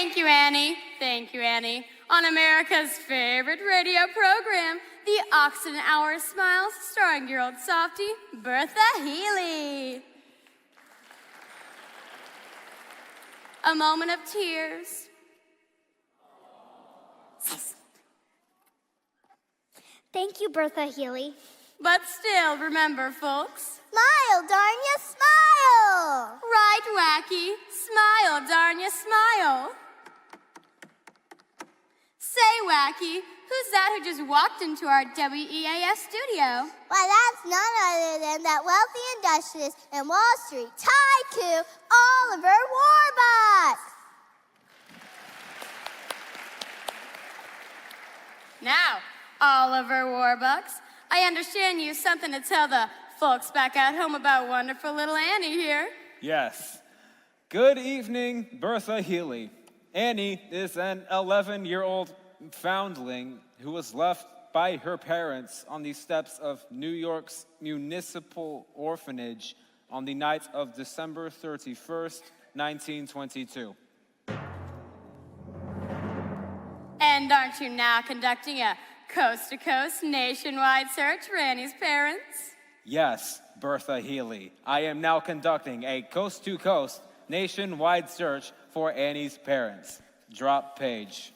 Thank you, Annie. Thank you, Annie. On America's favorite radio program, the Oxygen Hour Smiles, starring your old softie, Bertha Healy. A moment of tears. Thank you, Bertha Healy. But still, remember, folks. Smile, darn ya, smile! Right, Wacky. Smile, darn ya, smile. Say, Wacky, who's that who just walked into our WEAS studio? Why, that's none other than that wealthy industrialist and Wall Street tycoon, Oliver Warbucks. Now, Oliver Warbucks, I understand you have something to tell the folks back at home about wonderful little Annie here. Yes. Good evening, Bertha Healy. Annie is an 11-year-old foundling who was left by her parents on the steps of New York's municipal orphanage on the night of December 31st, 1922. And aren't you now conducting a coast-to-coast nationwide search for Annie's parents? Yes, Bertha Healy. I am now conducting a coast-to-coast nationwide search for Annie's parents. Drop page.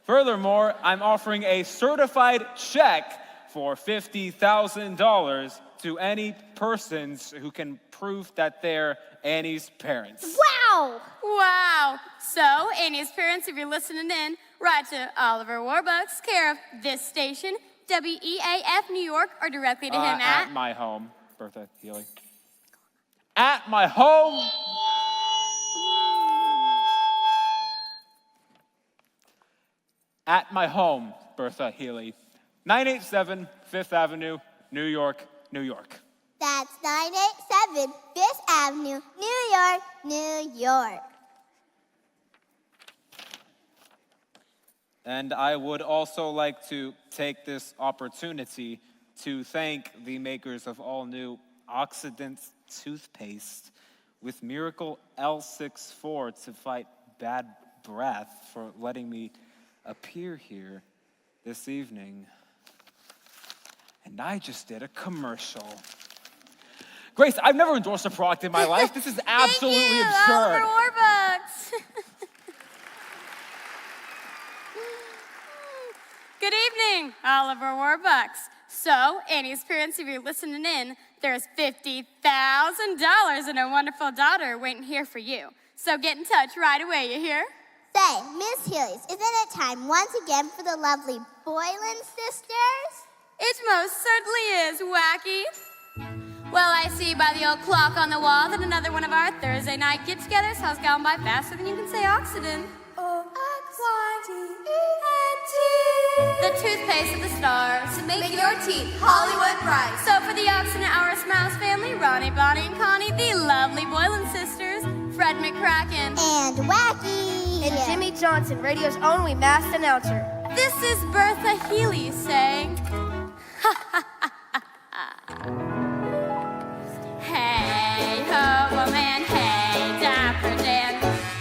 Furthermore, I'm offering a certified check for $50,000 to any persons who can prove that they're Annie's parents. Wow! Wow! So, Annie's parents, if you're listening in, write to Oliver Warbucks, care of this station, WEAF New York, or directly to him at my home, Bertha Healy. At my home. At my home, Bertha Healy. 987 Fifth Avenue, New York, New York. That's 987 Fifth Avenue, New York, New York. And I would also like to take this opportunity to thank the makers of all new Oxidant toothpaste with Miracle L64 to fight bad breath for letting me appear here this evening. And I just did a commercial. Grace, I've never endorsed a product in my life. This is absolutely Thank you, absurd. Oliver Warbucks. Good evening, Oliver Warbucks. So, Annie's parents, if you're listening in, there's $50,000 and a wonderful daughter waiting here for you. So get in touch right away, you hear? Say, Miss Healy's, isn't it time once again for the lovely Boylan sisters? It most certainly is, Wacky. Well, I see by the old clock on the wall that another one of our Thursday night get-togethers has gone by faster than you can say oxygen. O-X-Y-D-E-N-T. The toothpaste of the stars to make your teeth Hollywood bright. So for the Oxygen Hour Smiles family, Ronnie, Bonnie, and Connie, the lovely Boylan sisters, Fred McCracken, And Wacky. And Jimmy Johnson, radio's only masked announcer. This is Bertha Healy saying, hey ho, woman, hey Dapper Dan,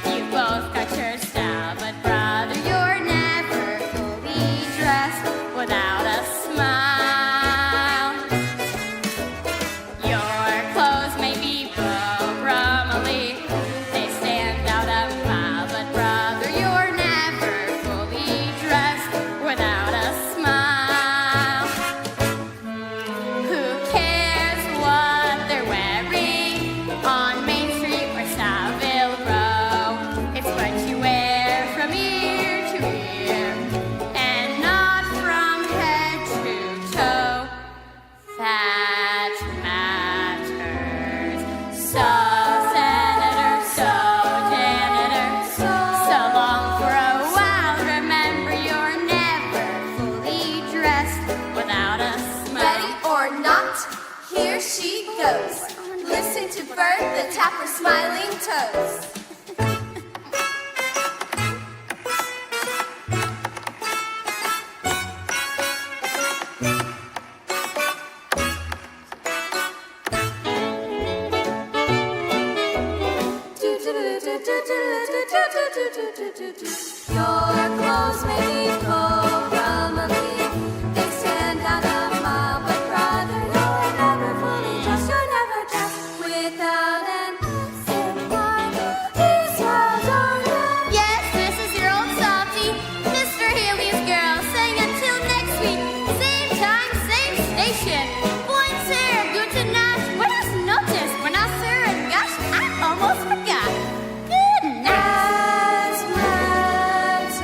you both got your style, but brother, you're never fully dressed without a smile. Your clothes may be brummily, they stand out a mile, but brother, you're never fully dressed without a smile. Who cares what they're wearing on Main Street or Savile Row? It's what you wear from ear to ear and not from head to toe that matters. So senator, so janitor, so long for a while. Remember, you're never fully dressed without a smile. Ready or not, here she goes. Listen to Bertha tap her smiling toes. Do do do do do Your clothes may be full from a leaf. They stand out a mile, but brother, you're never fully dressed. You're never dressed without an zipline. These clothes are not. Yes, this is your old softy, Mr. Haley's girl, saying until next week, same time, same station. Point Sarah, gute Nacht, buenas noches, buenas Sarah, gosh, I almost forgot. Good night. As matters.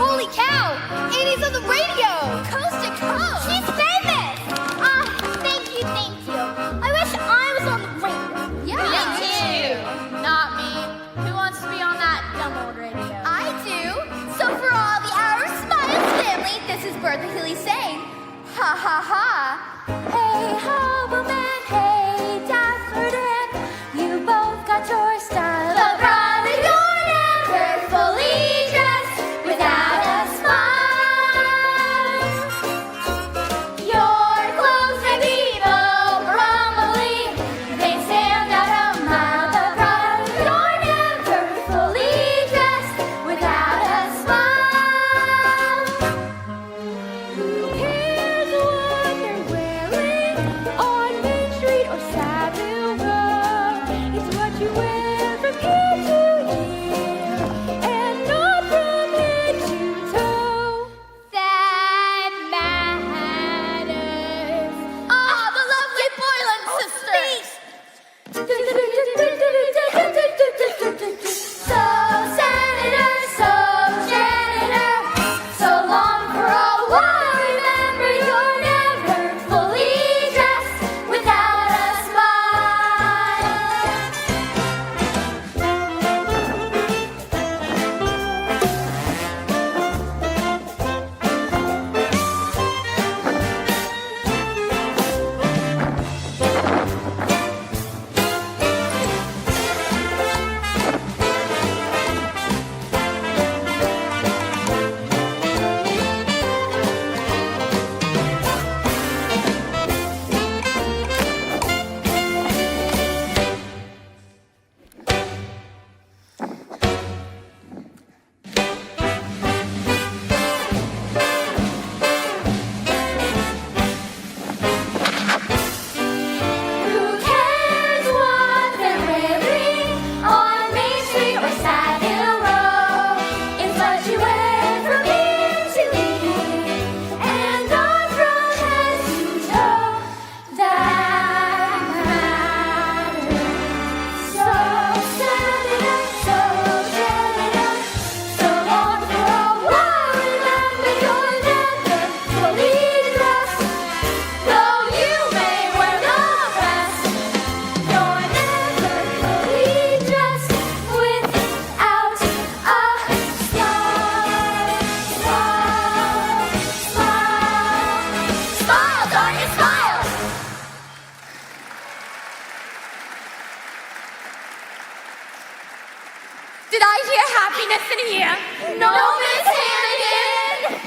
Holy cow! Amy's on the radio! Coast to coast! She's famous! Thank you, thank you. I wish I was on the radio. Me too. Not me. Who wants to be on that dumb old radio? I do. So for all the Our Smiles family, this is Bertha Healy saying, ha ha ha. Hey, Hoboman, hey, Daffodil, you both got your style. But brother, you're never fully dressed without a smile. Your clothes may be low, rumbly, they stand out a mile. But brother, you're never fully dressed without a smile. Who cares what they're wearing on Main Street or Savile Row? It's what you wear from ear to ear and not from head to toe. That matters. Ah, the lovely Boylan sisters. So senator, so janitor, so long for a while. Remember, you're never fully dressed without a smile. Who cares what they're wearing on Main Street or Savile Row? It's what you wear from ear to ear and not from head to toe that matters. So senator, so janitor, so long for a while. Remember, you're never fully dressed. Though you may wear the best, you're never fully dressed without a smile. Smile, smile, smile, darn it, smile. Did I hear happiness in here? No, Miss Hannigan.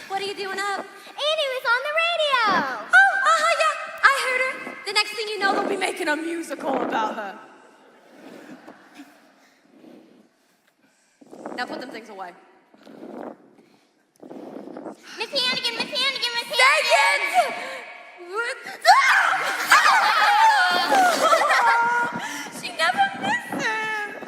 What are you doing up? Annie was on the radio. Oh, yeah, I heard her. The next thing you know, they'll be making a musical about her. Now put them things away. Miss Hannigan, Miss Hannigan, Miss Hannigan. She never misses.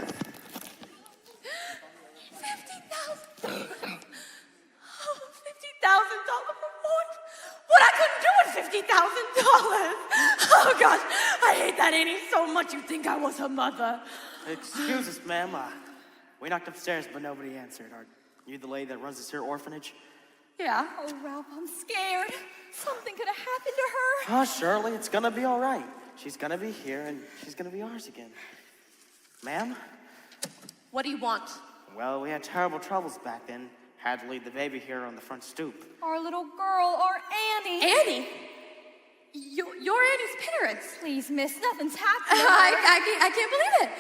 that Annie so much you think I was her mother. Excuse us, ma'am. We knocked upstairs, but nobody answered. Are you the lady that runs this here orphanage? Yeah. Oh, Ralph, I'm scared. Something could have happened to her. Oh, Shirley, it's gonna be all right. She's gonna be here, and she's gonna be ours again. Ma'am? What do you want? Well, we had terrible troubles back then. Had to leave the baby here on the front stoop. Our little girl, our Annie. Annie? You're Annie's parents. Please, miss, nothing's happened. I can't believe it.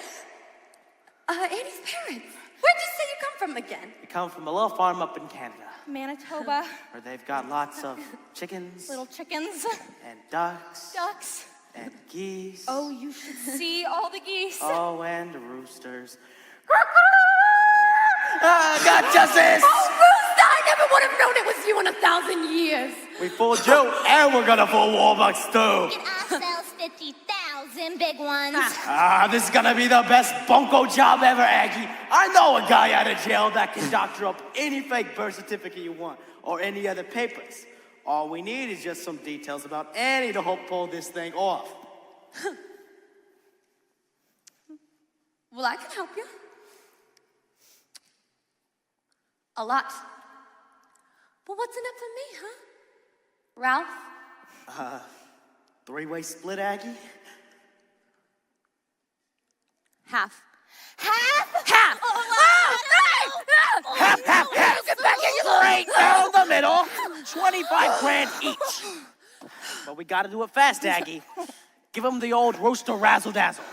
Annie's parents. Where'd you say you come from again? We come from a little farm up in Canada, Manitoba, where they've got lots of chickens little chickens, and ducks ducks. and geese. Oh, you should see all the geese. Oh, and roosters. Got justice! Oh, Rooster, I never would have known it was you in 1,000 years. We fooled you, and we're gonna fool Warbucks too. Get ourselves 50,000 big ones. This is gonna be the best bunko job ever, Aggie. I know a guy out of jail that can doctor up any fake birth certificate you want, or any other papers. All we need is just some details about Annie to help pull this thing off. Well, I can help you. A lot. But what's in it for me, huh? Ralph? Three-way split, Aggie? Half. Half? Half! Half! Get back in straight down the middle. 25 grand each. But we gotta do it fast, Aggie. Give them the old rooster razzle-dazzle.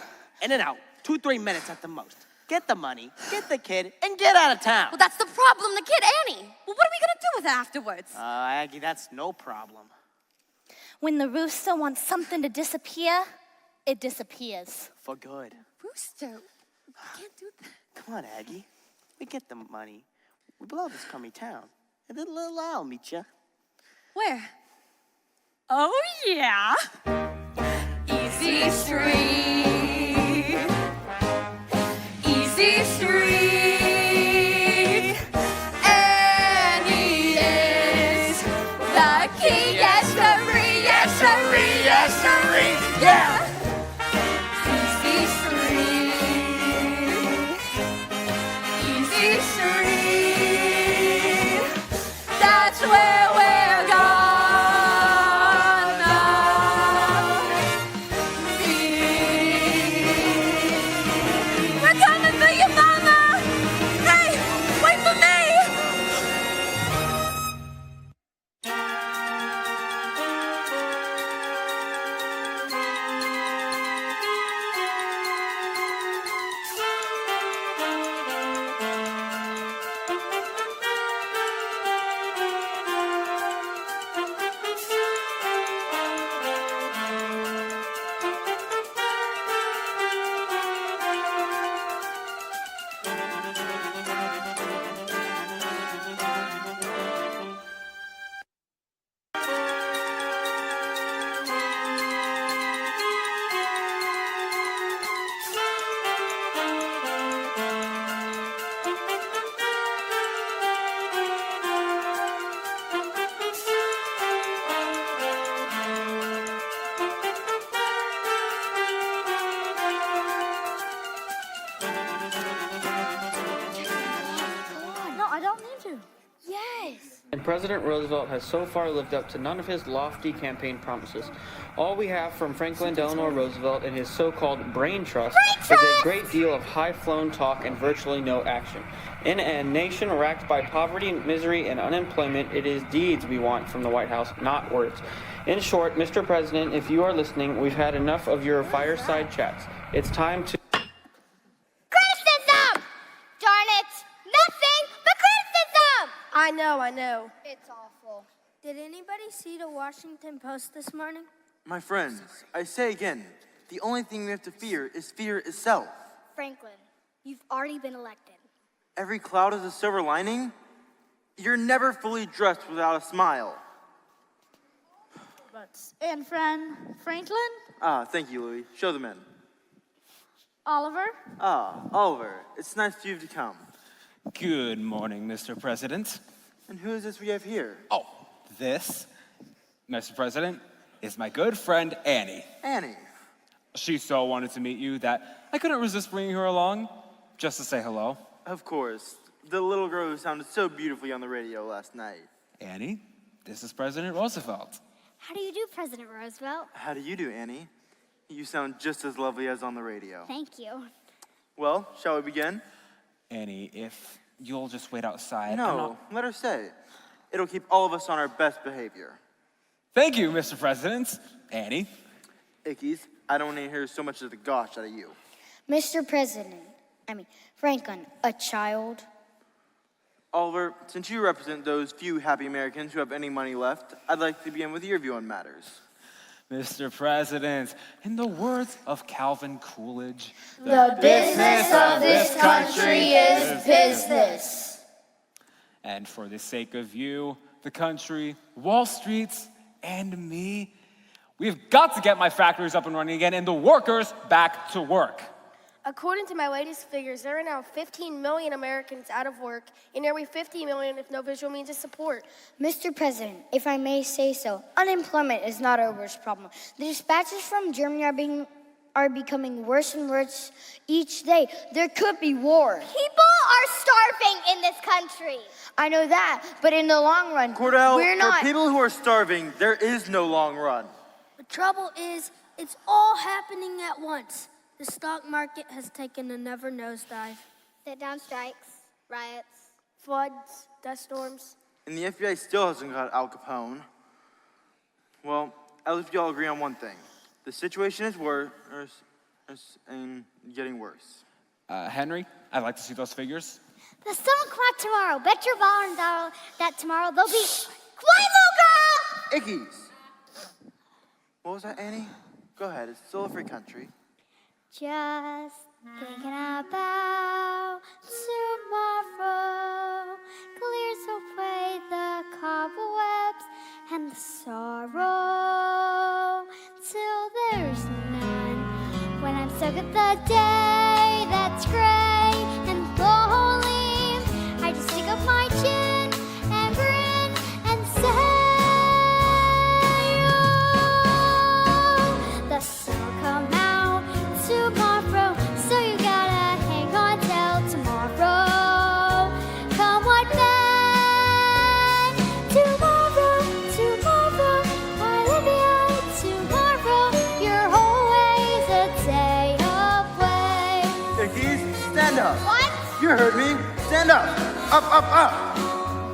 In and out. 2-3 minutes at the most. Get the money, get the kid, and get out of town. Well, that's the problem, the kid Annie. Well, what are we gonna do with it afterwards? Aggie, that's no problem. When the rooster wants something to disappear, it disappears. For good. Rooster, we can't do that. Come on, Aggie. We get the money. We blow this crummy town. And then little I'll meet ya. Where? Oh, yeah. Easy Street. Easy Street. Annie is the key. Yes, sirree, yes, sirree, yes, sirree. Yeah. Easy Street. Easy Street. That's where we're gonna be. We're coming for you, Mama! Hey, wait for me! No, I don't need to. Yes. And President Roosevelt has so far lived up to none of his lofty campaign promises. All we have from Franklin Delano Roosevelt and his so-called brain trust is a great deal of high-flown talk and virtually no action. In a nation racked by poverty, misery, and unemployment, it is deeds we want from the White House, not words. In short, Mr. President, if you are listening, we've had enough of your fireside chats. It's time to... Criticism! Darn it! Nothing but criticism! I know. It's awful. Did anybody see the Washington Post this morning? My friends, I say again, the only thing we have to fear is fear itself. Franklin, you've already been elected. Every cloud has a silver lining. You're never fully dressed without a smile. And friend Franklin, Thank you, Louis. Show them in. Oliver. Oliver, it's nice for you to come. Good morning, Mr. President. And who is this we have here? Oh, this, Mr. President, is my good friend Annie. Annie. She so wanted to meet you that I couldn't resist bringing her along just to say hello. Of course. The little girl who sounded so beautifully on the radio last night. Annie, this is President Roosevelt. How do you do, President Roosevelt? How do you do, Annie? You sound just as lovely as on the radio. Thank you. Well, shall we begin? Annie, if you'll just wait outside. I'm No, not- let her say. It'll keep all of us on our best behavior. Thank you, Mr. President. Annie. Ickies, I don't want to hear so much of the gosh out of you. Mr. President, Franklin, a child. Oliver, since you represent those few happy Americans who have any money left, I'd like to begin with your view on matters. Mr. President, in the words of Calvin Coolidge, The business of this country is business. and for the sake of you, the country, Wall Street, and me, we've got to get my factories up and running again and the workers back to work. According to my latest figures, there are now 15 million Americans out of work and nearly 50 million with no visual means of support. Mr. President, if I may say so, unemployment is not our worst problem. The dispatches from Germany are becoming worse and worse each day. There could be war. People are starving in this country. I know that, but in the long run, Cordell, we're not. for people who are starving, there is no long run. The trouble is, it's all happening at once. The stock market has taken another nosedive. Sit-down strikes, riots. Floods, dust storms. And the FBI still hasn't got Al Capone. Well, at least we all agree on one thing. The situation is worse and getting worse. Henry, I'd like to see those figures. The 7 o'clock tomorrow. Bet your bottom dollar that tomorrow there'll be Quavo Girl! Ickies! What was that, Annie? Go ahead, it's still a free country. Just thinking about tomorrow clears away the cobwebs and the sorrow till there's none. When I'm stuck at the day that's gray and lonely, I just stick up my chin and grin and say, oh, the sun will come out tomorrow, so you gotta hang on till tomorrow. Come what may, tomorrow, tomorrow, I love you tomorrow. You're always a day away. Ickies, stand up. What? You heard me. Stand up. Up, up, up.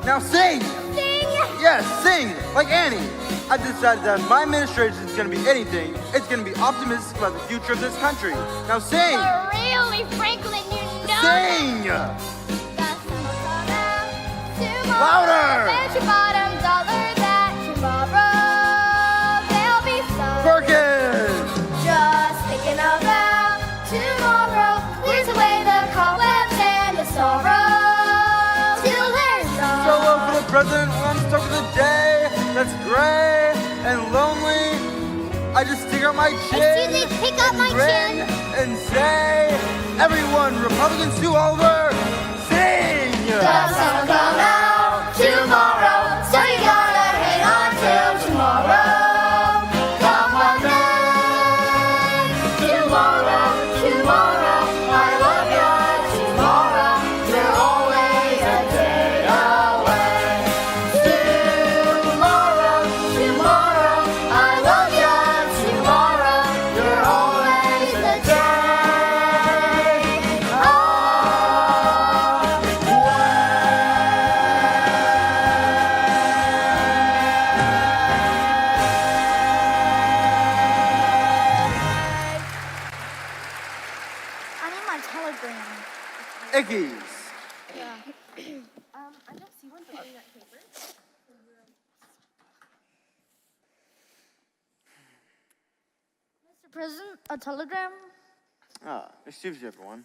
Now sing. Sing? Yes, sing, like Annie. I decided that if my administration is going to be anything, it's going to be optimistic about the future of this country. Now sing. But really, Franklin, you know Sing. that the sun will come out tomorrow. Louder. Bet your bottom dollar that tomorrow there'll be sun. Perkins. Just thinking about tomorrow clears away the cobwebs and the sorrow till there's none. So low for the president when I'm stuck with a day that's gray and lonely. I just stick out my chin. Excuse me, pick up my grin chin. and say, everyone, Republicans to Oliver, sing. The sun will come out tomorrow, so you gotta hang on till tomorrow. Come on, man. Tomorrow, tomorrow, I love you. Tomorrow, you're always a day away. Tomorrow, tomorrow, I love you. Tomorrow, you're always a day I need my telegram. Ickies. I don't see one in that paper. Mr. President, a telegram? Excuse you, everyone.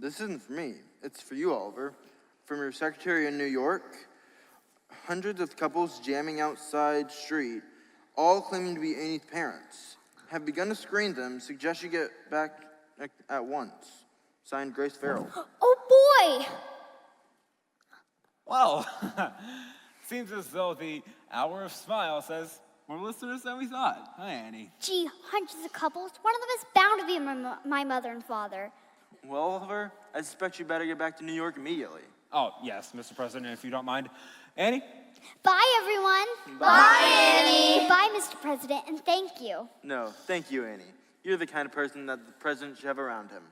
This isn't for me. It's for you, Oliver. From your secretary in New York. Hundreds of couples jamming outside street, all claiming to be Annie's parents, have begun to screen them. Suggest you get back at once. Signed, Grace Farrell. Oh boy! Well, seems as though the hour of smiles has More listeners than we thought. Hi, Annie. Gee, hundreds of couples. One of them is bound to be my mother and father. Well, Oliver, I suspect you better get back to New York immediately. Oh, yes, Mr. President, if you don't mind. Annie? Bye, everyone. Bye, Annie. Bye, Mr. President, and thank you. No, thank you, Annie. You're the kind of person that the president should have around him.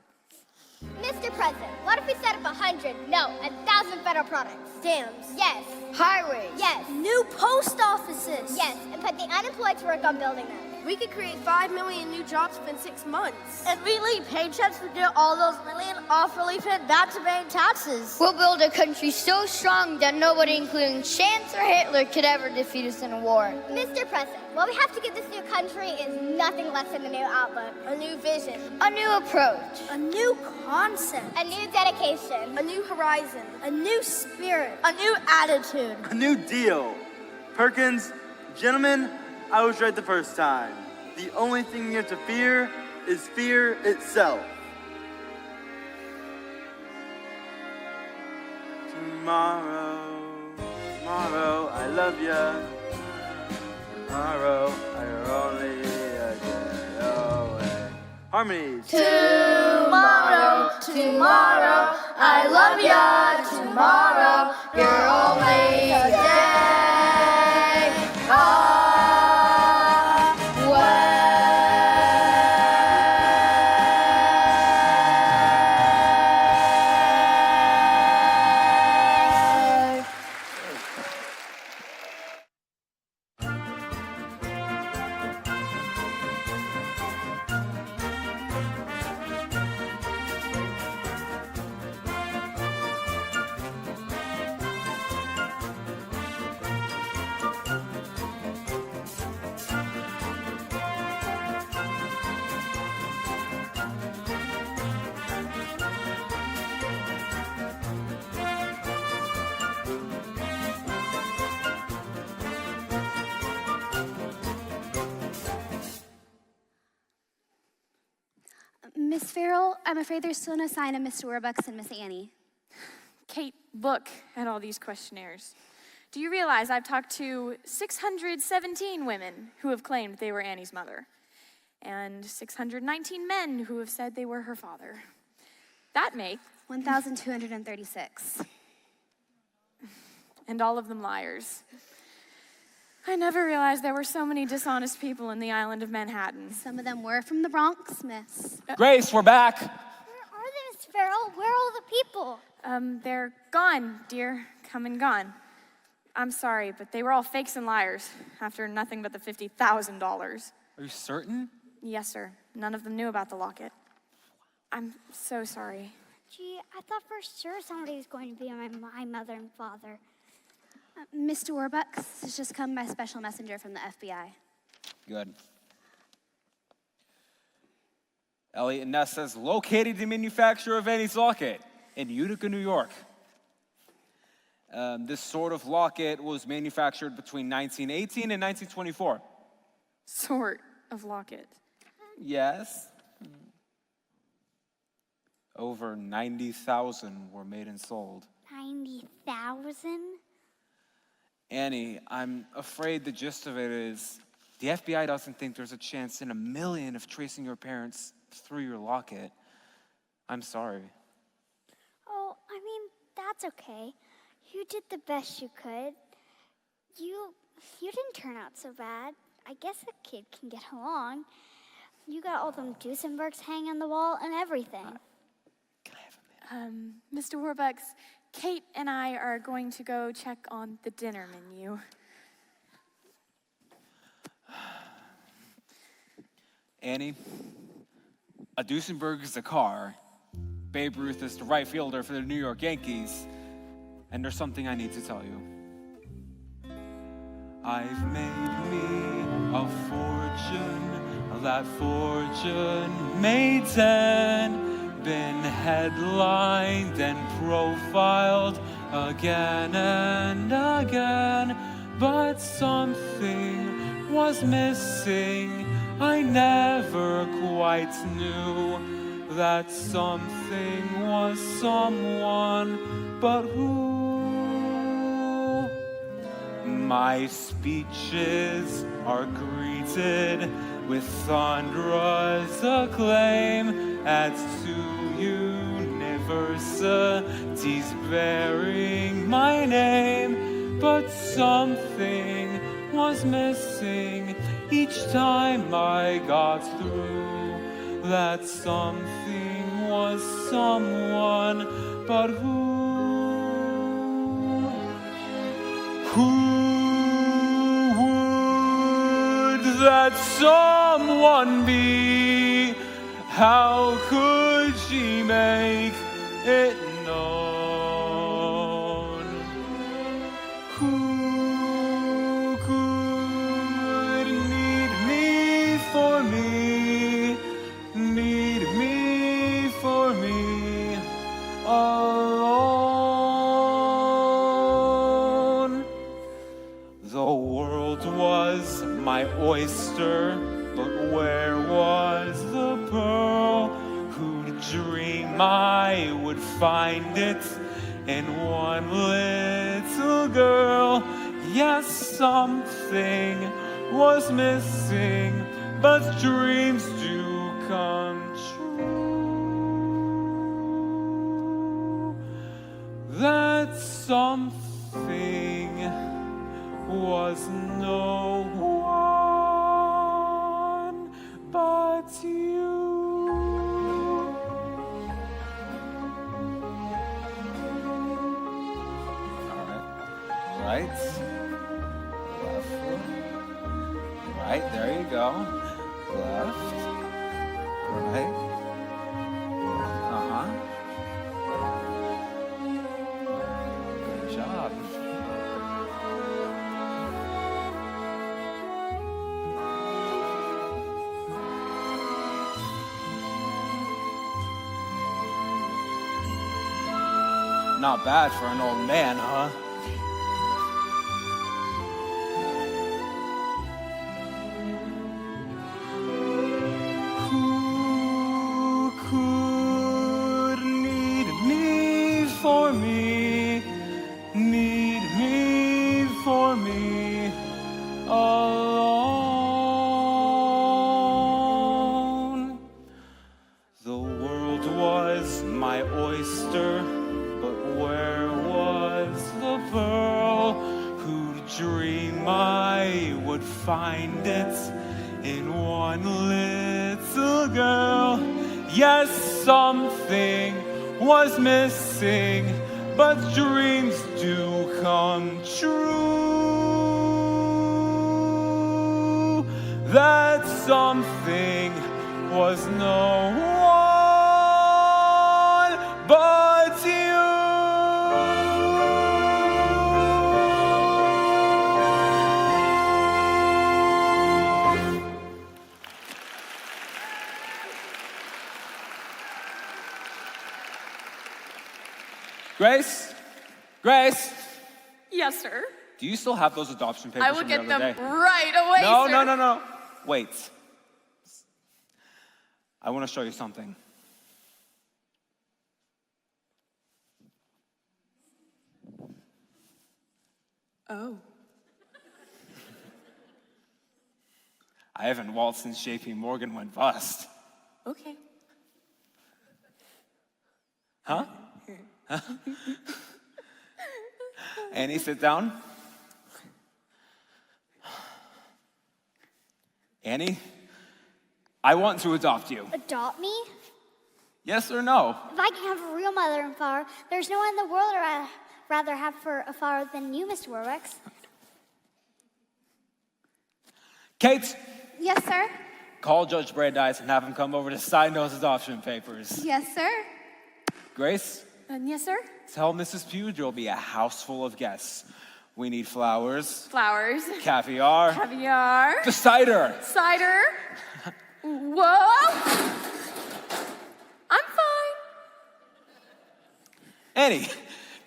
Mr. President, what if we set up 100, no, 1,000 federal products? Dams. Yes. Highways. Yes. New post offices. Yes, and put the unemployed to work on building them. We could create 5 million new jobs within 6 months. And relieve paychecks to get all those million off relief it back to paying taxes. We'll build a country so strong that nobody, including Chance or Hitler, could ever defeat us in a war. Mr. President, what we have to give this new country is nothing less than a new outlook, A new vision, A new approach. A new concept. a new dedication, a new horizon. A new spirit. A new attitude. A new deal. Perkins, gentlemen, I was right the first time. The only thing you have to fear is fear itself. Tomorrow, I love ya. Tomorrow, you're only a day away. Harmonies. Tomorrow, I love ya. Tomorrow, you're only a day Miss Farrell, I'm afraid there's still no sign of Mr. Warbucks and Miss Annie. Kate, look at all these questionnaires. Do you realize I've talked to 617 women who have claimed they were Annie's mother, and 619 men who have said they were her father? That makes 1,236. And all of them liars. I never realized there were so many dishonest people in the island of Manhattan. Some of them were from the Bronx, miss. Grace, we're back. Where are they, Mr. Farrell? Where are all the people? They're gone, dear. Come and gone. I'm sorry, but they were all fakes and liars after nothing but the $50,000. Are you certain? Yes, sir. None of them knew about the locket. I'm so sorry. Gee, I thought for sure somebody was going to be my mother and father. Mr. Warbucks has just come by special messenger from the FBI. Good. Elliot Ness has located the manufacturer of Annie's locket in Utica, New York. This sort of locket was manufactured between 1918 and 1924. Sort of locket. Yes. Over 90,000 were made and sold. 90,000? Annie, I'm afraid the gist of it is the FBI doesn't think there's a chance in a million of tracing your parents through your locket. I'm sorry. Oh, I mean, that's okay. You did the best you could. You didn't turn out so bad. I guess a kid can get along. You got all them Duesenbergs hanging on the wall and everything. Can I have a minute? Mr. Warbucks, Kate and I are going to go check on the dinner menu. Annie, a Duesenberg is a car. Babe Ruth is the right fielder for the New York Yankees. And there's something I need to tell you. I've made me a fortune, that fortune made 10, been headlined and profiled again and again, but something was missing. I never quite knew that something was someone, but who? My speeches are greeted with thunderous acclaim at two universities bearing my name. But something was missing each time I got through. That something was someone, but who? Who would that someone be? How could she make it known? Who could need me for me? Need me for me alone? The world was my oyster, but where was the pearl? Who'd dream I would find it in one little girl? Yes, something was missing, but dreams do come true. That something was no one but you. All right. Left foot. Right, there you go. Left. Right. Uh-huh. Good job. Not bad for an old man, huh? Who could need me for me? Need me for me alone? The world was my oyster, but where was the pearl? Who'd dream I would find it in one little girl? Yes, something was missing, but dreams do come true. That something was no one but you. Grace? Grace? Yes, sir. Do you still have those adoption papers I will from the get other them day? right away, No, sir. no, no, no. Wait. I want to show you something. Oh. I haven't waltzed since JP Morgan went bust. Okay. Huh? Annie, sit down. Annie, I want to adopt you. Adopt me? Yes or no? If I can have a real mother and father, there's no one in the world I'd rather have for a father than you, Mr. Warbeck. Kate, Yes, sir. call Judge Brandeis and have him come over to sign those adoption papers. Yes, sir. Grace, Yes, sir. tell Mrs. Pugh there'll be a house full of guests. We need flowers, Flowers. caviar, Caviar. the cider. Cider. Whoa. I'm fine. Annie,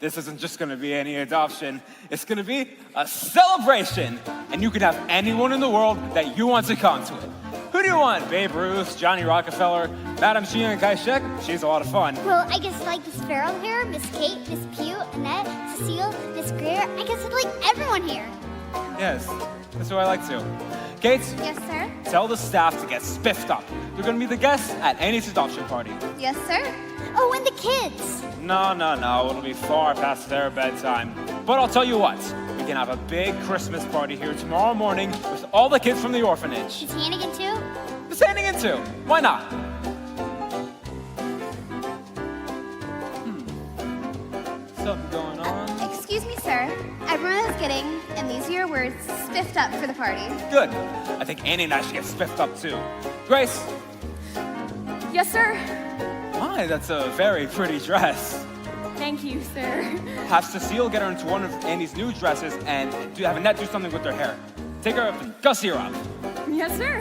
this isn't just gonna be any adoption. It's gonna be a celebration. And you can have anyone in the world that you want to come to it. Who do you want? Babe Ruth, Johnny Rockefeller, Madame Sheehan Kai-shek? She's a lot of fun. Well, I guess like Miss Farrell here, Miss Kate, Miss Pugh, Annette, Cecile, Miss Greer. I guess I'd like everyone here. Yes, that's what I like to. Kate, Yes, sir. tell the staff to get spiffed up. They're gonna be the guests at Annie's adoption party. Yes, sir. Oh, and the kids. No, it'll be far past their bedtime. But I'll tell you what, we can have a big Christmas party here tomorrow morning with all the kids from the orphanage. Is Hannigan too? It's Hannigan too. Why not? Something going on? Excuse me, sir. Everyone is getting, and these are your words, spiffed up for the party. Good. I think Annie and I should get spiffed up too. Grace. Yes, sir. My, that's a very pretty dress. Thank you, sir. Have Cecile get her into one of Annie's new dresses and have Annette do something with her hair. Take her up and gussy her up. Yes, sir.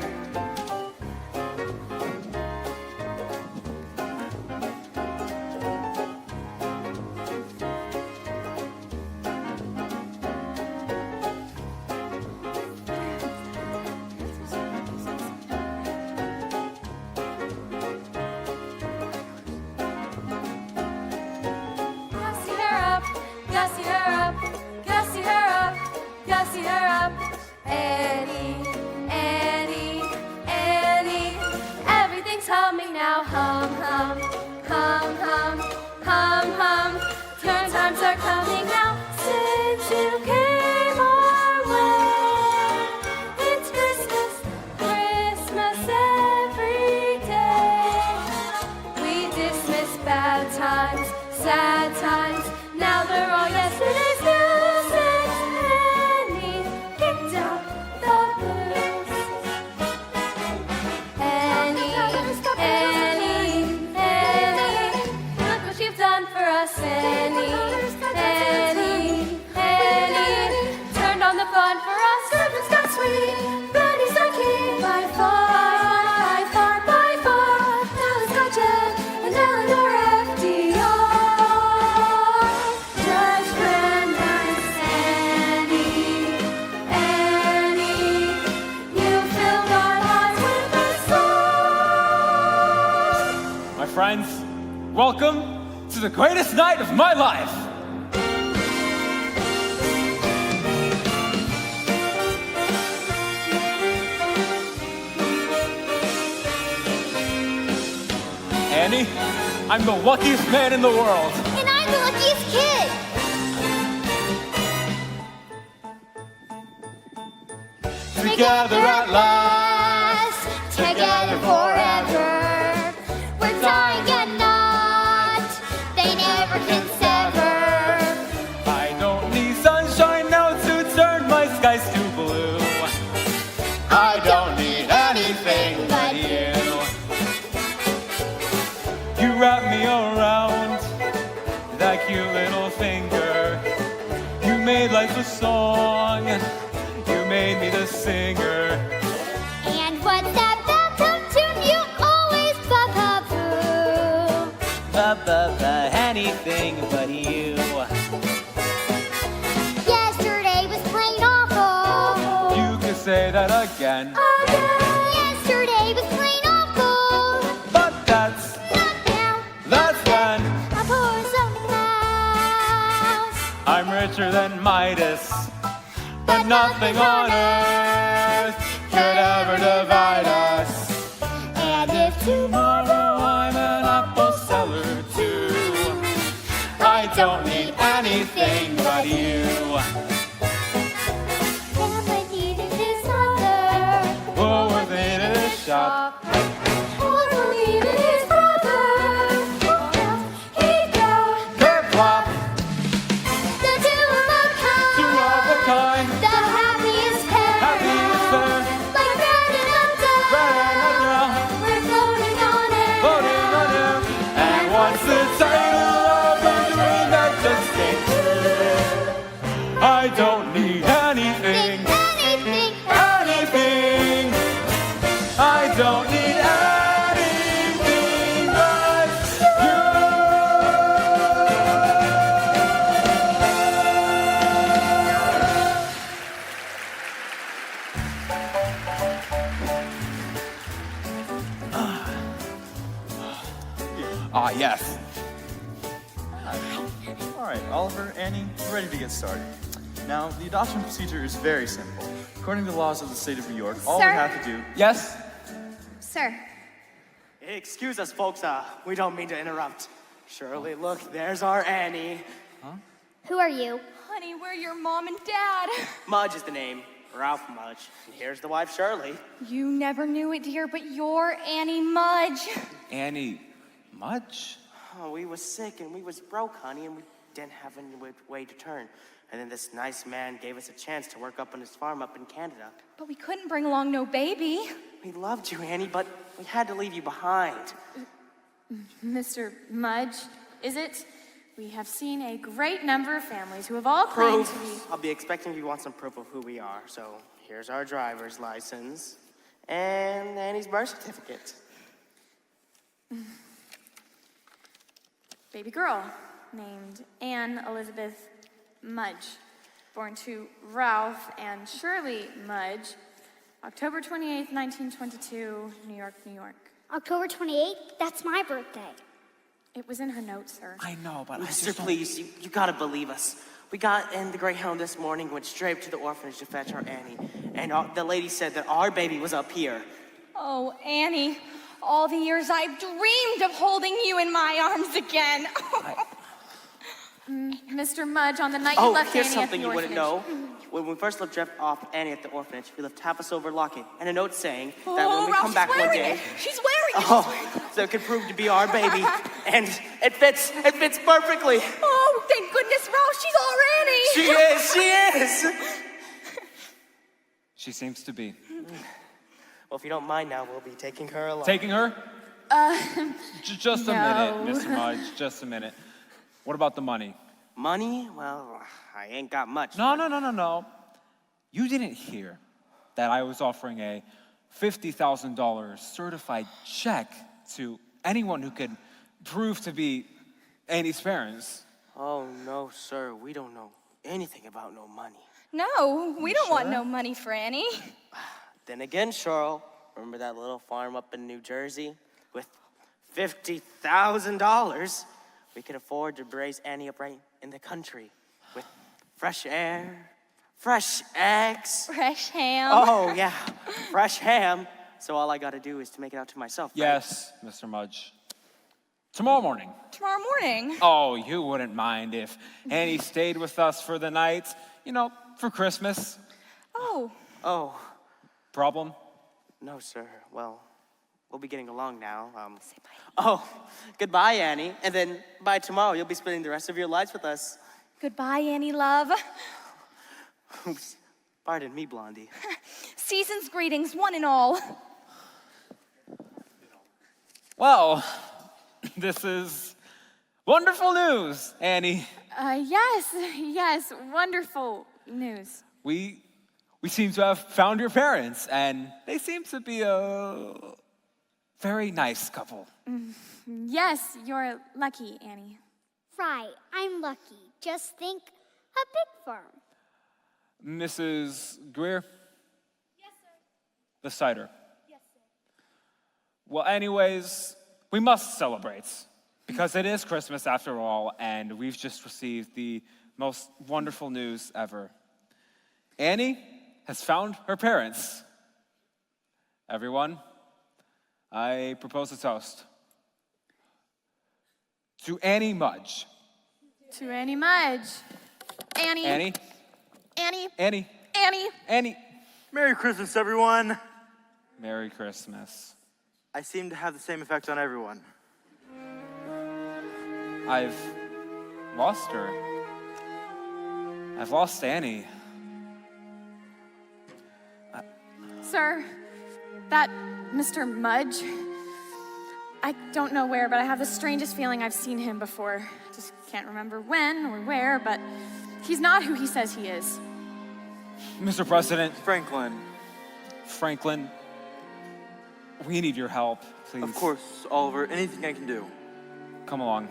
Gussy her up, gussy her up, gussy her up, gussy her up. Annie, Annie, Annie. Everything's humming now. Hum, hum, hum, hum, hum, hum. Turn times are coming now. Since you came our way, it's Christmas, Christmas every day. We dismiss bad times, sad times. Now they're all yesterday's music. Annie kicked out the blues. Annie, Annie, Annie. Look what you've done for us, Annie. Annie, Annie. Turned on the fun for us. Christmas got sweet. Brandy's our king by far, by far, by far. Now it's got Jen and Eleanor FDR. Judge Brandeis, Annie, Annie. You filled our hearts with a song. My friends, welcome to the greatest night of my life. Annie, I'm the luckiest man in the world. And I'm the luckiest kid. Together at last, Together forever. We're tying a knot they never can sever. I don't need sunshine now to turn my skies to blue. I don't need anything but you. You wrap me around that cute little finger. You made life a song. You made me the singer. And what's that bathtub tune you always boo? Anything but you. Yesterday was plain awful. You can say that again. Yesterday was plain awful. But that's when A poor someone else. I'm richer than Midas. But nothing on earth could ever divide us. And if Tomorrow I'm an apple seller too. I don't need anything but you. someone needed his mother, Oh, we're in a shop. Someone needed his brother. Who else he'd go? Curb flop, the two of a kind, two of a kind. the happiest pair, Happiest pair. like bread and butter. Bread and butter. We're floating on air. Floating on air. And what's the title of the dream that just came true? I don't need anything. Anything. I don't need anything but you. Ah, yes. All right, Oliver, Annie, we're ready to get started. Now, the adoption procedure is very simple. According to the laws of the state of New York, all we Sir? have to do... Yes? Sir. Excuse us, folks. We don't mean to interrupt. Shirley, look, there's our Annie. Who are you? Honey, we're your mom and dad. Mudge is the name. Ralph Mudge. And here's the wife, Shirley. You never knew it, dear, but you're Annie Mudge. Annie Mudge? Oh, we was sick and we was broke, honey, and we didn't have any way to turn. And then this nice man gave us a chance to work up on his farm up in Canada. But we couldn't bring along no baby. We loved you, Annie, but we had to leave you behind. Mr. Mudge, is it? We have seen a great number of families who have all claimed to be... I'll be expecting you want some proof of who we are. So here's our driver's license and Annie's birth certificate. Baby girl named Anne Elizabeth Mudge, born to Ralph and Shirley Mudge, October 28th, 1922, New York, New York. October 28th? That's my birthday. It was in her notes, sir. I know, but Mister, please, you gotta believe us. We got in the Greyhound this morning, went straight to the orphanage to fetch our Annie. And the lady said that our baby was up here. Oh, Annie, all the years I've dreamed of holding you in my arms again. Mr. Mudge, on the night you left here's Annie something at the you wouldn't orphanage. know. When we first left off Annie at the orphanage, we left Tapas locket and a note saying that when Oh, we Ralph, come she's back one wearing day, it. She's wearing it. so it could prove to be our baby, and it fits perfectly. Oh, thank goodness, Ralph, she's our Annie. She is. She seems to be. Well, if you don't mind now, we'll be taking her along. Taking her? Just a no. minute, Mr. Mudge, just a minute. What about the money? Money? Well, I ain't got much. No. You didn't hear that I was offering a $50,000 certified check to anyone who could prove to be Annie's parents. Oh, no, sir. We don't know anything about no money. No, we don't want no money for Annie. Then again, Cheryl, remember that little farm up in New Jersey? With $50,000, we could afford to raise Annie up right in the country with fresh air, fresh eggs. Fresh ham. Oh, yeah, fresh ham. So all I gotta do is to make it out to myself, right? Yes, Mr. Mudge. Tomorrow morning. Tomorrow morning. Oh, you wouldn't mind if Annie stayed with us for the night, for Christmas. Oh, Oh, Problem? no, sir. Well, we'll be getting along now. Oh, goodbye, Annie. And then by tomorrow, you'll be spending the rest of your lives with us. goodbye, Annie love. Oops. Pardon me, Blondie. Season's greetings, one and all. Well, this is wonderful news, Annie. Yes, wonderful news. We seem to have found your parents, and they seem to be a very nice couple. Yes, you're lucky, Annie. Right, I'm lucky. Just think, a big farm. Mrs. Greer? Yes, sir. The cider? Yes, sir. Well, anyways, we must celebrate because it is Christmas after all, and we've just received the most wonderful news ever. Annie has found her parents. Everyone, I propose a toast. To Annie Mudge. To Annie Mudge. Annie. Annie. Annie. Annie. Annie. Annie. Merry Christmas, everyone. Merry Christmas. I seem to have the same effect on everyone. I've lost her. I've lost Annie. Sir, that Mr. Mudge, I don't know where, but I have the strangest feeling I've seen him before. Just can't remember when or where, but he's not who he says he is. Mr. President. Franklin, We need your help, please. of course, Oliver, anything I can do. Come along.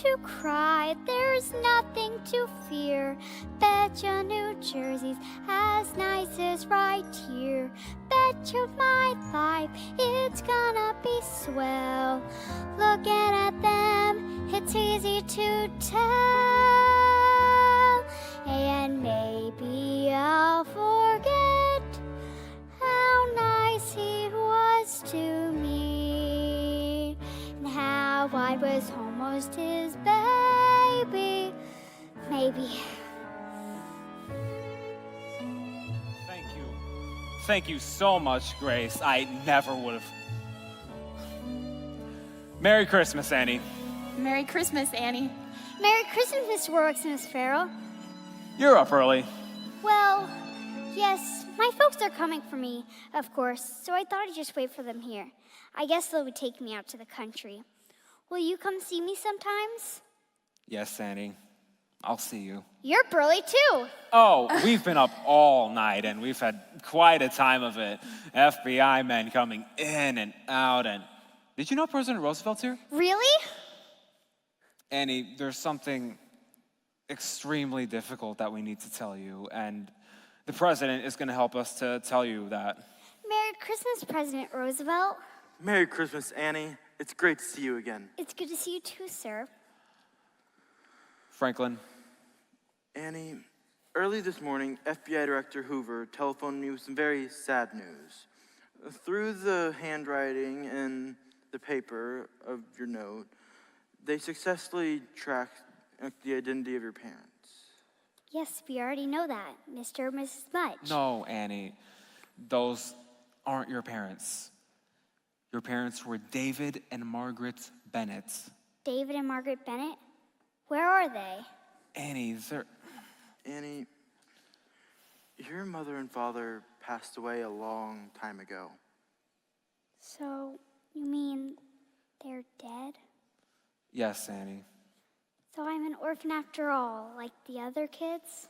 to cry, there's nothing to fear. Betcha New Jersey's as nice as right here. Betcha my life, it's gonna be swell. Looking at them, it's easy to tell. And maybe I'll forget how nice he was to me, and how I was almost his baby. Maybe. Thank you so much, Grace. I never would have. Merry Christmas, Annie. Merry Christmas, Annie. Merry Christmas, Mr. Warwick and Miss Farrell. You're up early. Well, yes, my folks are coming for me, of course, so I thought I'd just wait for them here. I guess they would take me out to the country. Will you come see me sometimes? Yes, Annie. I'll see you. You're up early too. Oh, we've been up all night and we've had quite a time of it. FBI men coming in and out. And did you know President Roosevelt's here? Really? Annie, there's something extremely difficult that we need to tell you, and the president is going to help us to tell you that. Merry Christmas, President Roosevelt. Merry Christmas, Annie. It's great to see you again. It's good to see you too, sir. Franklin. Annie, early this morning, FBI Director Hoover telephoned me with some very sad news. Through the handwriting in the paper of your note, they successfully tracked the identity of your parents. Yes, we already know that, Mr. and Mrs. Mudge. No, Annie. Those aren't your parents. Your parents were David and Margaret Bennett. David and Margaret Bennett? Where are they? Annie, Annie, your mother and father passed away a long time ago. So, you mean they're dead? Yes, Annie. So I'm an orphan after all, like the other kids?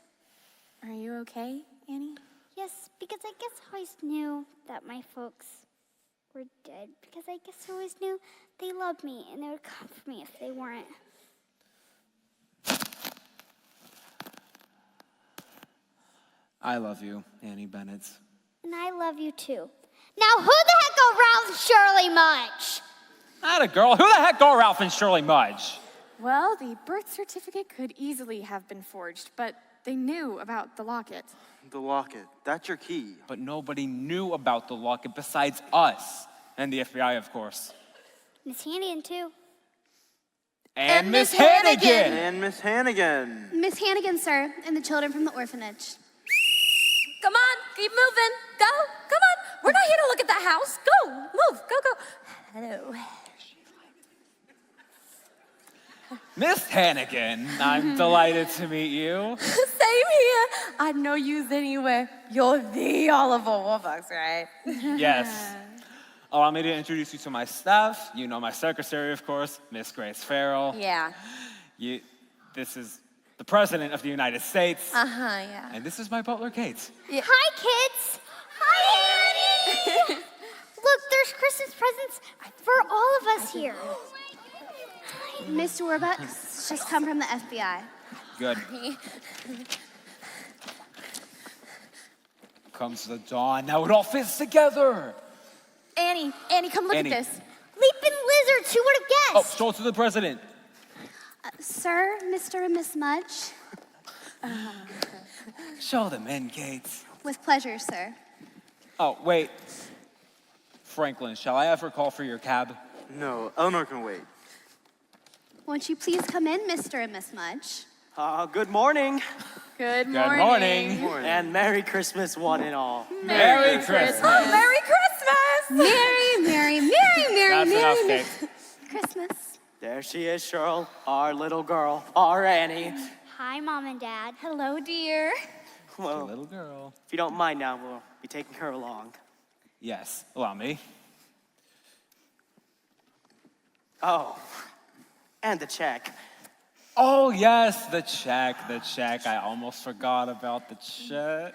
Are you okay, Annie? Yes, because I guess I always knew that my folks were dead. Because I guess I always knew they loved me and they would come for me if they weren't. I love you, Annie Bennett. And I love you too. Now who the heck are Ralph and Shirley Mudge? Not a girl. Who the heck are Ralph and Shirley Mudge? Well, the birth certificate could easily have been forged, but they knew about the locket. The locket, that's your key. But nobody knew about the locket besides us. And the FBI, of course. Miss Hannigan too. And Miss Hannigan! And Miss Hannigan. Miss Hannigan, sir, and the children from the orphanage. Come on, keep moving. Go, come on. We're not here to look at the house. Go, move, go. Hello. Miss Hannigan, I'm delighted to meet you. Same here. I know yous anywhere. You're the Oliver Warbucks, right? Yes. Allow me to introduce you to my staff. You know my secretary, of course, Miss Grace Farrell. Yeah. This is the President of the United States. Yeah. And this is my butler, Kate. Yeah. Hi, kids. Hi, Annie. Look, there's Christmas presents for all of us here. Mr. Warbucks just come from the FBI. Good. Comes the dawn. Now it all fits together. Annie, come look Annie. at this. Leaping lizards, who would have Oh, guessed? show it to the president. Sir, Mr. and Miss Mudge. Show them in, Kate. With pleasure, sir. Oh, wait. Franklin, shall I ever call for your cab? No, Eleanor can wait. Won't you please come in, Mr. and Miss Mudge? Good morning, Good Good morning. and Merry Christmas, one and all. Merry Christmas. Oh, Merry Christmas! That's enough, Kate. Christmas. There she is, Cheryl, our little girl, our Annie. Hi, Mom and Dad. Hello, dear. Well, Little girl. if you don't mind now, we'll be taking her along. Yes, allow me. Oh, and the check. Oh, yes, the check. I almost forgot about the check.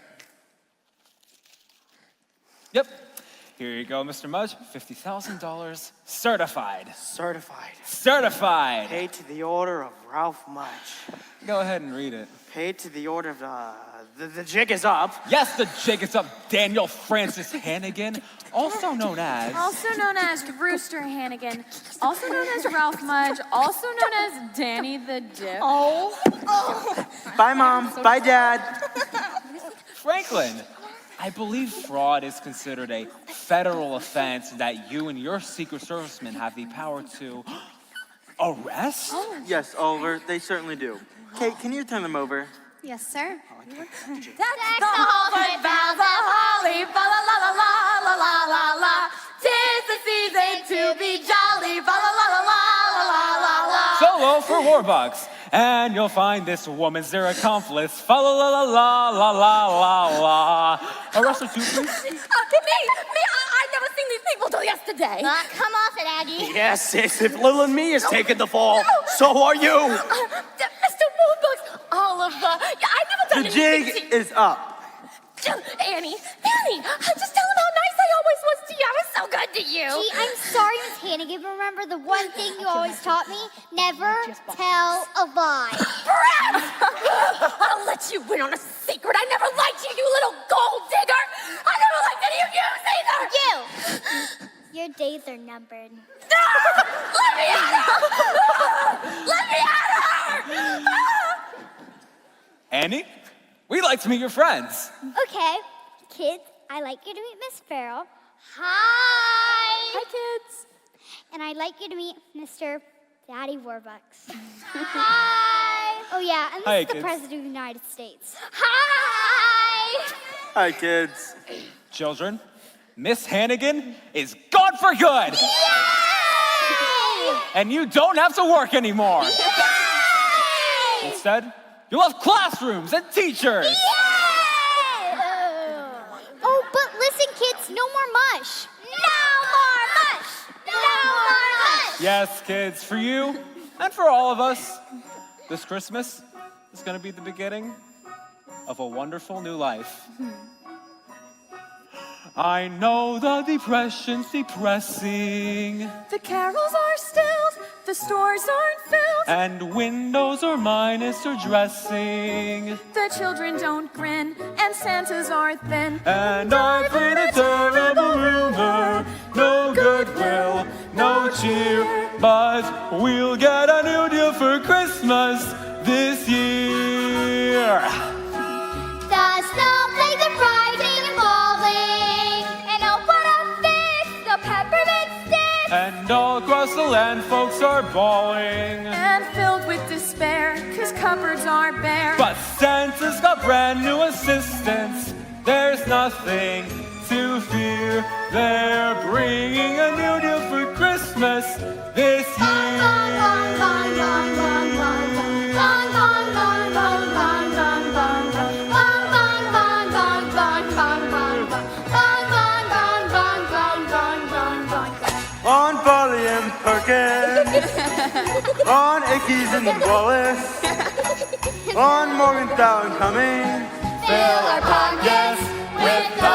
Yep, Here you go, Mr. Mudge. $50,000 certified. Certified. Certified. Paid to the order of Ralph Mudge. Go ahead and read it. Paid to the order of the jig is up. Yes, the jig is up. Daniel Francis Hannigan, also known as Rooster Hannigan, also known as Ralph Mudge, also known as Danny the Dip. Oh. Bye, Mom. Bye, Dad. Franklin. I believe fraud is considered a federal offense that you and your Secret Servicemen have the power to arrest? Yes, Oliver, they certainly do. Kate, can you turn them over? Yes, sir. That's the Harvard boughs of holly, fa la la la la la la la la. 'Tis the season to be jolly, fa la la la la la la la. Solo for Warbucks. And you'll find this woman's their accomplice. Fa la la la la la la la la. Arrest her too, please. Me, I never seen these people till yesterday. Come off it, Aggie. Yes, sis, if Lil and me is taking the fall, so are you. Mr. Woodbucks, Oliver, I never done The anything jig is up. Annie, just tell him how nice I always was to you. I was so good to you. Gee, I'm sorry, Miss Hannigan. Remember the one thing you always taught me? Never tell a lie. I'll let you in on a secret. I never liked you, you little gold digger. I never liked any of you either. You! Your days are numbered. Let me at her! Let me at her! Annie, we'd like to meet your friends. Okay, kids, I'd like you to meet Miss Farrell. Hi, kids. And I'd like you to meet Mr. Daddy Warbucks. Hi! Oh yeah, and this Hi, is the kids. President of the United States. Hi! Hi, kids. Children, Miss Hannigan is gone for good. Yay! And you don't have to work anymore. Yay! Instead, you'll have classrooms and teachers. Yay! Oh, but listen, kids, no more mush. No more mush! No more mush! Yes, kids, for you and for all of us, this Christmas is going to be the beginning of a wonderful new life. I know the depression's depressing, The carols are stilled, the stores aren't filled, and windows are minus or dressing. the children don't grin, and Santas are thin. And I've heard a terrible rumor, no goodwill, no cheer, but we'll get a new deal for Christmas this year. The snowflakes are frightening and falling, and oh, what a fix! The peppermint sticks! And all across the land, folks are bawling. And filled with despair, 'cause cupboards are bare. But Santa's got brand new assistants. There's nothing to fear. They're bringing a new deal for Christmas this year. On Polly and Perkins. On Ickes and Wallace. On Morgenthau and Cummings. Fill our pockets with the